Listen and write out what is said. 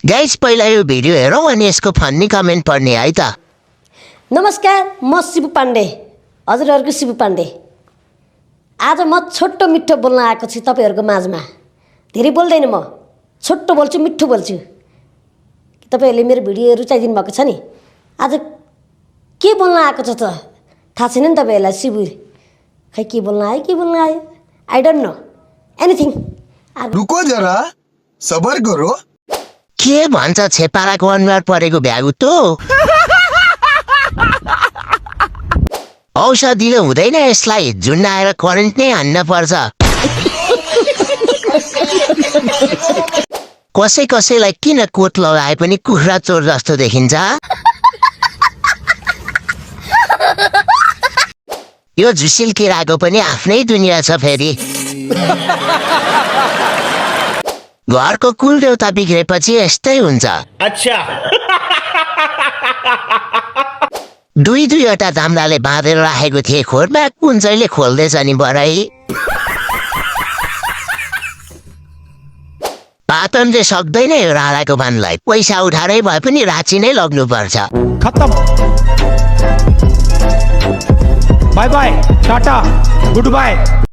Guys पहिला यो video हेरौँ अनि यसको फन्नी कमेन्ट पढ्ने है त। नमस्कार, म शिव पाण्डे, हजुरहरूको शिव पाण्डे। आज म छोटो मिठो बोल्न आएको छु तपाईँहरूको माझमा। धेरै बोल्दैन, म छोटो बोल्छु, मिठो बोल्छु। तपाईँहरूले मेरो भिडियो रुचाइदिनु भएको छ नि। आज के बोल्न आएको छ त थाहा छैन नि तपाईँहरूलाई। शिव खै के बोल्न आयो आई डोन्ट नो एनिथिङ। रुको जरा, सबर करो। के भन्छ छेपाराको अनुहार परेको भ्यागु त औषधिले हुँदैन, यसलाई झुन्डाएर करेन्ट नै हान्न पर्छ। कसैलाई किन कोट लगाए पनि कुखुरा चोर जस्तो देखिन्छ। यो झुसिल किराको पनि आफ्नै दुनियाँ छ फेरि। घरको कुल देउता बिग्रेपछि यस्तै हुन्छ। अच्छा। दुईवटा दाम्राले बाँधेर राखेको थिए खोरमा, कुन चाहिँले खोल्दैछ नि बराई। पातनले सक्दैन यो राधाको भानलाई, पैसा उठाएरै भए पनि राँची नै लग्नुपर्छ। खत्म। Bye bye, tata, good bye.